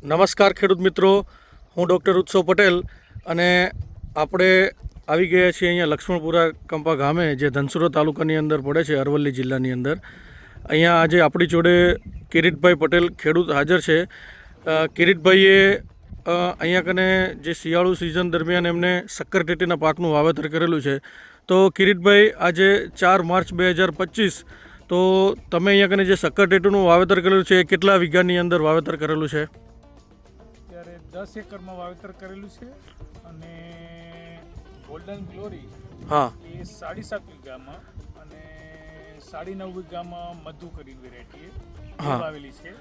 નમસ્કાર ખેડૂત મિત્રો, હું ડૉક્ટર ઉત્સવ પટેલ અને આપણે આવી ગયા છીએ અહીંયા લક્ષ્મણપુરા કંપા ગામે, જે ધનસુરા તાલુકાની અંદર પડે છે, અરવલ્લી જિલ્લાની અંદર. અહીંયા આજે આપણી જોડે કિરીટભાઈ પટેલ ખેડૂત હાજર છે. કિરીટભાઈએ અહીંયા કને જે શિયાળુ સિઝન દરમિયાન એમને શક્કરટેટીના પાકનું વાવેતર કરેલું છે. તો કિરીટભાઈ, આજે 4 માર્ચ 2025, તો તમે અહીંયા કને જે શક્કરટેટીનું વાવેતર કરેલું છે એ કેટલા વીઘાની અંદર વાવેતર કરેલું છે? 10 એકરમાં વાવેતર કરેલું છે અને ગોલ્ડન ગ્લોરી હા એ 7.5 વીઘામાં અને 9.5 વીઘામાં મધુ કરી વેરાયટી વાવેલી છે.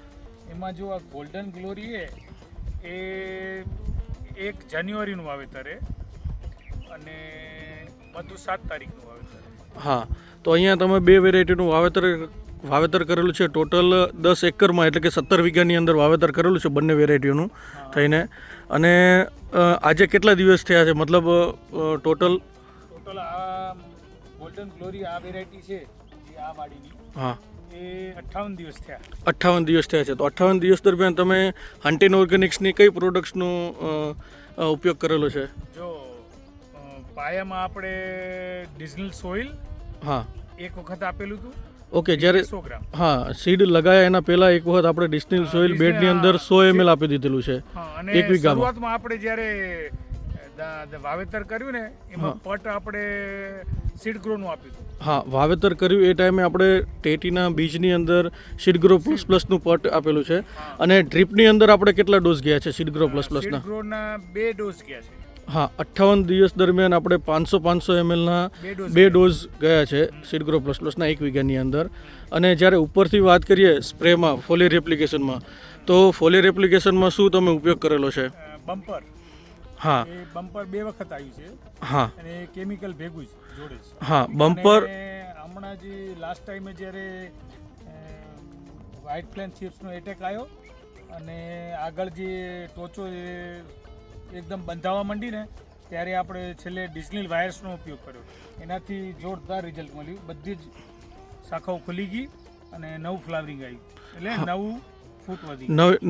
એમાં જો આ ગોલ્ડન ગ્લોરી એ 1 જાન્યુઆરીનું વાવેતર અને મધુ 7 તારીખનું વાવેતર. હા, તો અહીંયા તમે 2 વેરાયટીનું વાવેતર કરેલું છે. ટોટલ 10 એકરમાં એટલે કે 17 વીઘાની અંદર વાવેતર કરેલું છે બંને વેરાયટીઓનું થઈને. અને આજે કેટલા દિવસ થયા છે, મતલબ ટોટલ આ ગોલ્ડન ગ્લોરી આ વેરાયટી છે જે આ વાડીની, હા, એ 58 દિવસ થયા. 58 દિવસ થયા છે. તો 58 દિવસ દરમિયાન તમે હન્ટીન ઓર્ગેનિક્સની કઈ પ્રોડક્ટ્સનો ઉપયોગ કરેલો છે? જો પાયામાં આપણે ડિઝનલ સોઇલ હા એક વખત આપેલું હતું. ઓકે, જ્યારે 100 ગ્રામ. હા, સીડ લગાયા એના પહેલા એક વખત આપણે ડિસ્ટિલ સોઇલ બેડની અંદર 100 ml આપી દીધેલું છે અને 1 વીઘામાં. શરૂઆતમાં આપણે જ્યારે વાવેતર કર્યું ને એમાં પટ આપણે સીડ ગ્રોનું આપ્યું હતું. હા, વાવેતર કર્યું એ ટાઈમે આપણે ટેટીના બીજની અંદર સીડગ્રો પ્લસનું પટ આપેલું છે. અને ડ્રીપની અંદર આપણે કેટલા ડોઝ ગયા છે સીડગ્રો પ્લસના? સીડ ગ્રોના 2 ડોઝ ગયા છે. હા, 58 દિવસ દરમિયાન આપણે 500 mlના 2 ડોઝ ગયા છે સીડગ્રો પ્લસના 1 વીઘાની અંદર. અને જ્યારે ઉપરથી વાત કરીએ સ્પ્રેમાં, ફોલિયર એપ્લિકેશનમાં, તો ફોલિયર એપ્લિકેશનમાં શું તમે ઉપયોગ કરેલો છે? બમ્પર. હા, એ બમ્પર 2 વખત આવ્યું છે હા, અને કેમિકલ ભેગું જ જોડે છે. હા, બમ્પર. અને હમણાં જે લાસ્ટ ટાઈમે જ્યારે વ્હાઇટ ફ્લેમ થીપ્સનો એટેક આવ્યો અને આગળ જે ટોચો એકદમ બંધાવા માંડી ને, ત્યારે આપણે છેલ્લે ડિઝનીલ વાયર્સનો ઉપયોગ કર્યો. એનાથી જોરદાર રિઝલ્ટ મળ્યું. બધી જ શાખાઓ ખુલી ગઈ અને નવું ફ્લાવરિંગ આવ્યું, એટલે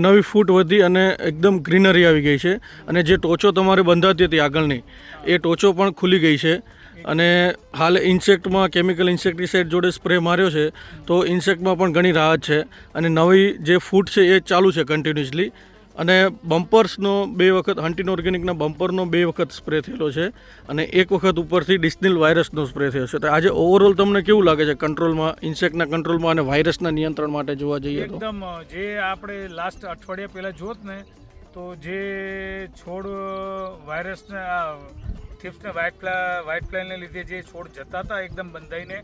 નવી ફૂટ વધી અને એકદમ ગ્રીનરી આવી ગઈ છે. અને જે ટોચો તમારે બંધાતી હતી આગળની, એ ટોચો પણ ખુલી ગઈ છે. અને હાલ ઇન્સેક્ટમાં કેમિકલ ઇન્સેક્ટિસાઇડ જોડે સ્પ્રે માર્યો છે, તો ઇન્સેક્ટમાં પણ ઘણી રાહત છે. અને નવી જે ફૂટ છે એ ચાલુ છે કન્ટિન્યુઅસલી. અને બમ્પર્સનો 2 વખત, હન્ટીન ઓર્ગેનિકના બમ્પરનો 2 વખત સ્પ્રે થયેલો છે અને 1 વખત ઉપરથી ડિસ્નિલ વાયરસનો સ્પ્રે થયો છે. તો આજે ઓવરઓલ તમને કેવું લાગે છે કંટ્રોલમાં, ઇન્સેક્ટના કંટ્રોલમાં અને વાયરસના નિયંત્રણ માટે જોવા જઈએ તો? એકદમ જે આપણે લાસ્ટ અઠવાડિયા પહેલાં જોત ને, તો જે છોડ વાયરસના થીપ્સને વ્હાઇટ ફ્લાયને લીધે જે છોડ જતા હતા એકદમ બંધાઈને,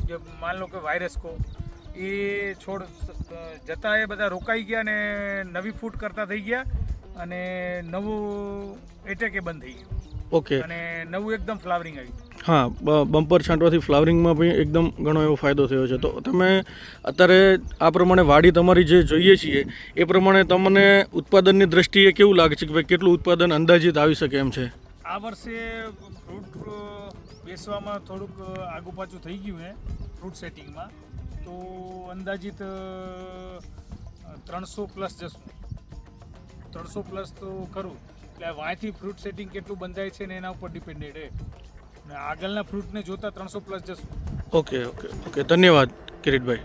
જે માન લો કે વાયરસ કહો, એ છોડ જતા એ બધા રોકાઈ ગયા અને નવી ફૂટ કરતા થઈ ગયા અને નવું એટેક એ બંધ થઈ ગયું. ઓકે, અને નવું એકદમ ફ્લાવરિંગ આવ્યું. હા, બમ્પર છાંટવાથી ફ્લાવરિંગમાં પણ એકદમ ઘણો એવો ફાયદો થયો છે. તો તમે અત્યારે આ પ્રમાણે વાડી તમારી જે જોઈએ છીએ એ પ્રમાણે તમને ઉત્પાદનની દ્રષ્ટિએ કેવું લાગે છે કે ભાઈ કેટલું ઉત્પાદન અંદાજિત આવી શકે એમ છે? આ વર્ષે ફ્રૂટ બેસવામાં થોડુંક આગુ પાછું થઈ ગયું છે ફ્રૂટ સેટિંગમાં, તો અંદાજિત 300 પ્લસ જશું. 300 પ્લસ તો ખરું. એટલે વાંયથી ફ્રૂટ સેટિંગ કેટલું બંધાય છે ને એના ઉપર ડિપેન્ડેડ છે. અને આગળના ફ્રૂટને જોતા 300 પ્લસ જશું. ઓકે, ધન્યવાદ કિરીટભાઈ.